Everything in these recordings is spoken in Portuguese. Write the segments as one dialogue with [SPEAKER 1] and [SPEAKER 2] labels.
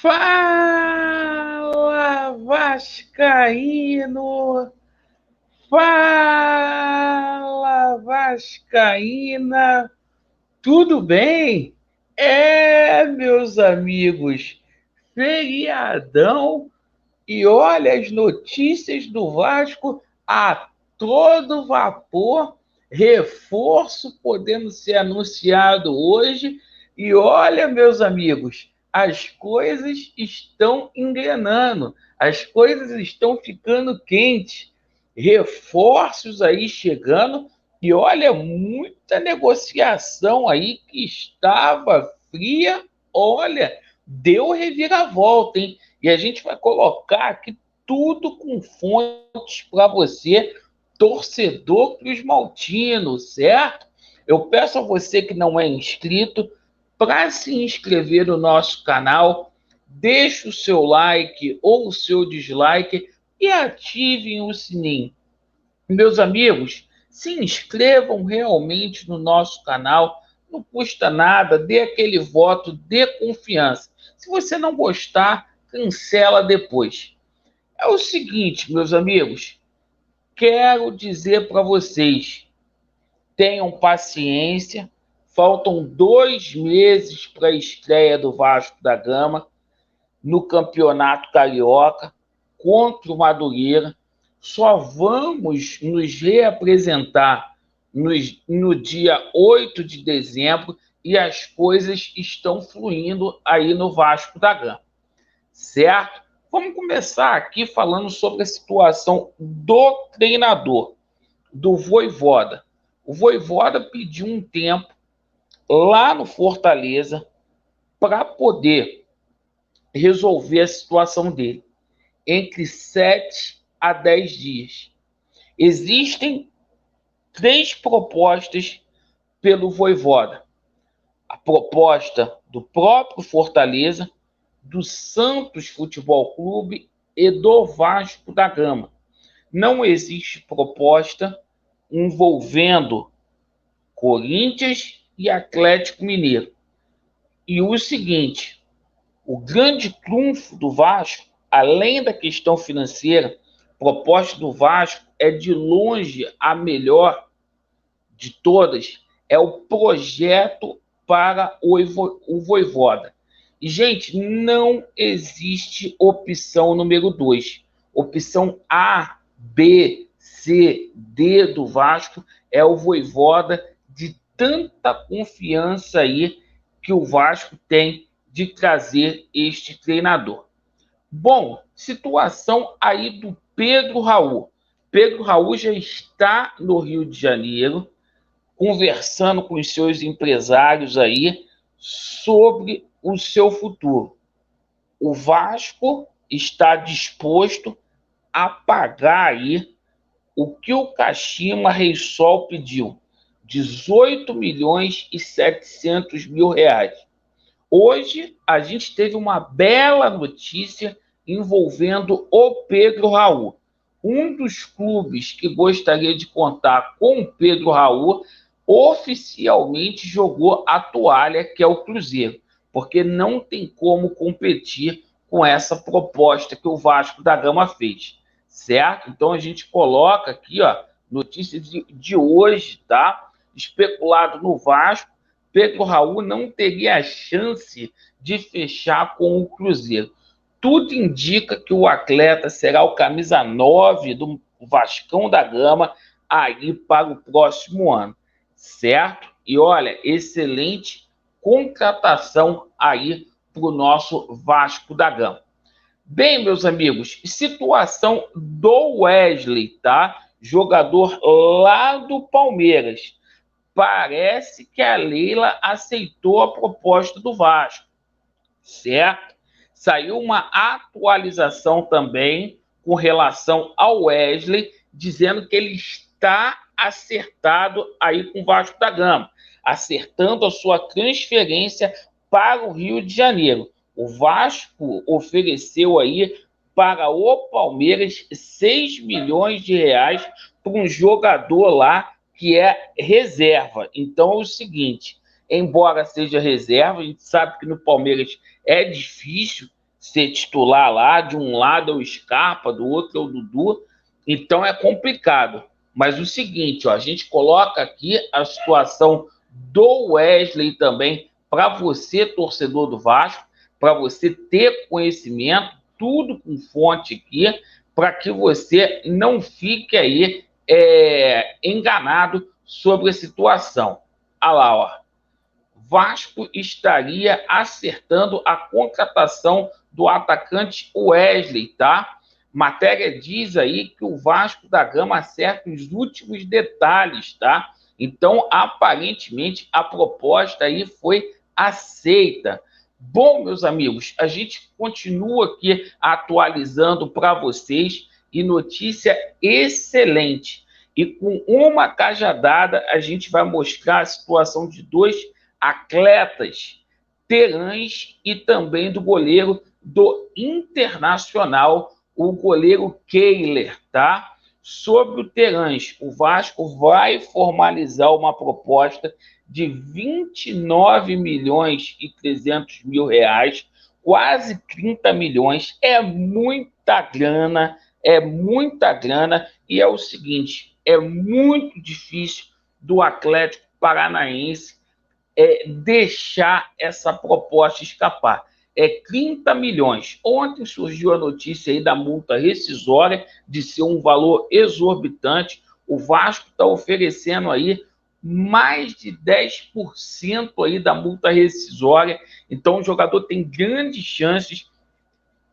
[SPEAKER 1] Fala, Vascaíno! Fala, Vascaína! Tudo bem? Meus amigos, feriadão e olha as notícias do Vasco a todo vapor, reforço podendo ser anunciado hoje. E olha, meus amigos, as coisas estão engrenando, as coisas estão ficando quentes, reforços aí chegando. E olha, muita negociação aí que estava fria, olha, deu reviravolta, hein? E a gente vai colocar aqui tudo com fontes para você, torcedor Cruz Maltino, certo? Eu peço a você que não é inscrito para se inscrever no nosso canal, deixe o seu like ou o seu dislike e ativem o sininho. Meus amigos, se inscrevam realmente no nosso canal, não custa nada, dê aquele voto de confiança. Se você não gostar, cancela depois. É o seguinte, meus amigos, quero dizer para vocês, tenham paciência, faltam 2 meses para a estreia do Vasco da Gama no Campeonato Carioca contra o Madureira. Só vamos nos reapresentar no dia 8 de dezembro e as coisas estão fluindo aí no Vasco da Gama, certo? Vamos começar aqui falando sobre a situação do treinador, do Vojvoda. O Vojvoda pediu um tempo lá no Fortaleza para poder resolver a situação dele, entre 7 a 10 dias. Existem 3 propostas pelo Vojvoda. A proposta do próprio Fortaleza, do Santos Futebol Clube e do Vasco da Gama. Não existe proposta envolvendo Corinthians e Atlético Mineiro. E o seguinte, o grande trunfo do Vasco, além da questão financeira, a proposta do Vasco é de longe a melhor de todas, é o projeto para o Vojvoda. E, gente, não existe opção número 2. Opção A, B, C, D do Vasco é o Vojvoda, de tanta confiança aí que o Vasco tem de trazer este treinador. Bom, situação aí do Pedro Raul. Pedro Raul já está no Rio de Janeiro, conversando com os seus empresários aí sobre o seu futuro. O Vasco está disposto a pagar aí o que o Kashima Reysol pediu, 18 milhões e 700 mil reais. Hoje a gente teve uma bela notícia envolvendo o Pedro Raul. Um dos clubes que gostaria de contar com o Pedro Raul oficialmente jogou a toalha, que é o Cruzeiro, porque não tem como competir com essa proposta que o Vasco da Gama fez, certo? Então a gente coloca aqui, ó, notícia de hoje, tá? Especulado no Vasco, Pedro Raul não teria a chance de fechar com o Cruzeiro. Tudo indica que o atleta será o camisa 9 do Vascão da Gama aí para o próximo ano, certo? E olha, excelente contratação aí para o nosso Vasco da Gama. Bem, meus amigos, situação do Wesley, tá? Jogador lá do Palmeiras. Parece que a Leila aceitou a proposta do Vasco, certo? Saiu uma atualização também com relação ao Wesley, dizendo que ele está acertado aí com o Vasco da Gama, acertando a sua transferência para o Rio de Janeiro. O Vasco ofereceu aí para o Palmeiras 6 milhões de reais para um jogador lá que é reserva. Então é o seguinte, embora seja reserva, a gente sabe que no Palmeiras é difícil ser titular lá, de um lado é o Scarpa, do outro é o Dudu, então é complicado. Mas o seguinte, ó, a gente coloca aqui a situação do Wesley também para você, torcedor do Vasco, para você ter conhecimento, tudo com fonte aqui, para que você não fique aí enganado sobre a situação. Olha lá, ó. Vasco estaria acertando a contratação do atacante Wesley, tá? Matéria diz aí que o Vasco da Gama acerta os últimos detalhes, tá? Então, aparentemente, a proposta aí foi aceita. Bom, meus amigos, a gente continua aqui atualizando para vocês e notícia excelente. E com uma cajadada, a gente vai mostrar a situação de dois atletas, Terãs e também do goleiro do Internacional, o goleiro Kehler, tá? Sobre o Terãs, o Vasco vai formalizar uma proposta de 29 milhões e 300 mil reais, quase 30 milhões, é muita grana, e é o seguinte, é muito difícil do Atlético Paranaense deixar essa proposta escapar. 30 milhões. Ontem surgiu a notícia aí da multa rescisória, de ser um valor exorbitante. O Vasco está oferecendo aí mais de 10% aí da multa rescisória. Então o jogador tem grandes chances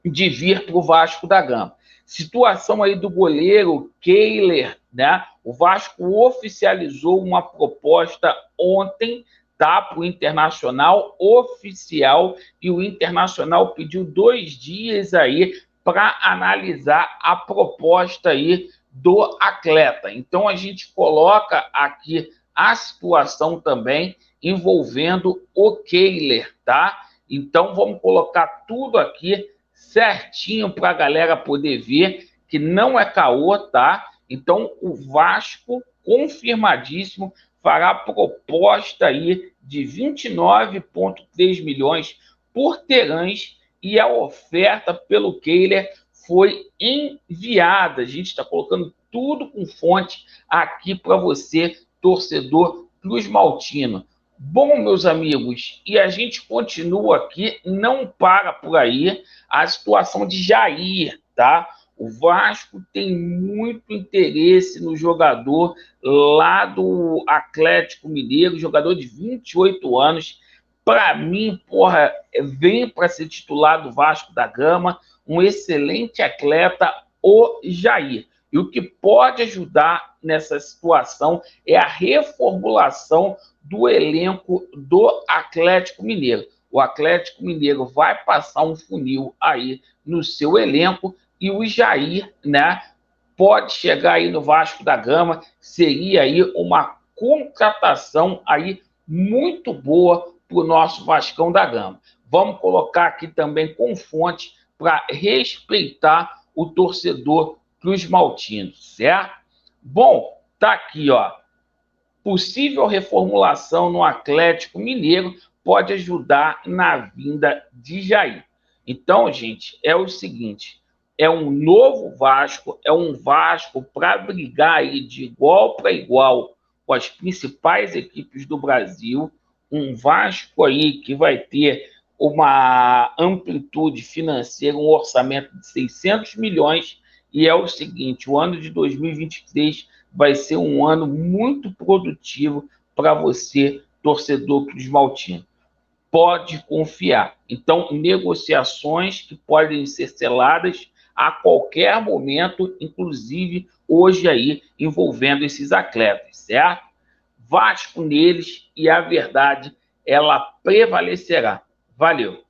[SPEAKER 1] de vir para o Vasco da Gama. Situação aí do goleiro Kehler, né? O Vasco oficializou uma proposta ontem, tá, para o Internacional oficial, e o Internacional pediu 2 dias aí para analisar a proposta aí do atleta. Então a gente coloca aqui a situação também envolvendo o Kehler, tá? Então vamos colocar tudo aqui certinho para a galera poder ver que não é caô, tá? Então o Vasco, confirmadíssimo, fará proposta aí de 29,3 milhões por Terãs, e a oferta pelo Kehler foi enviada. A gente está colocando tudo com fonte aqui para você, torcedor cruzmaltino. Bom, meus amigos, e a gente continua aqui, não para por aí, a situação de Jair, tá? O Vasco tem muito interesse no jogador lá do Atlético Mineiro, jogador de 28 anos. Para mim, porra, vem para ser titular do Vasco da Gama, um excelente atleta, o Jair. E o que pode ajudar nessa situação é a reformulação do elenco do Atlético Mineiro. O Atlético Mineiro vai passar um funil aí no seu elenco, e o Jair, né, pode chegar aí no Vasco da Gama, seria aí uma contratação aí muito boa para o nosso Vascão da Gama. Vamos colocar aqui também com fonte para respeitar o torcedor cruzmaltino, certo? Bom, tá aqui, ó. Possível reformulação no Atlético Mineiro pode ajudar na vinda de Jair. Então, gente, é o seguinte, é um novo Vasco, é um Vasco para brigar aí de igual para igual com as principais equipes do Brasil, um Vasco aí que vai ter uma amplitude financeira, um orçamento de 600 milhões, e é o seguinte, o ano de 2023 vai ser um ano muito produtivo para você, torcedor cruzmaltino. Pode confiar. Então, negociações que podem ser seladas a qualquer momento, inclusive hoje aí, envolvendo esses atletas, certo? Vasco neles, e a verdade, ela prevalecerá. Valeu!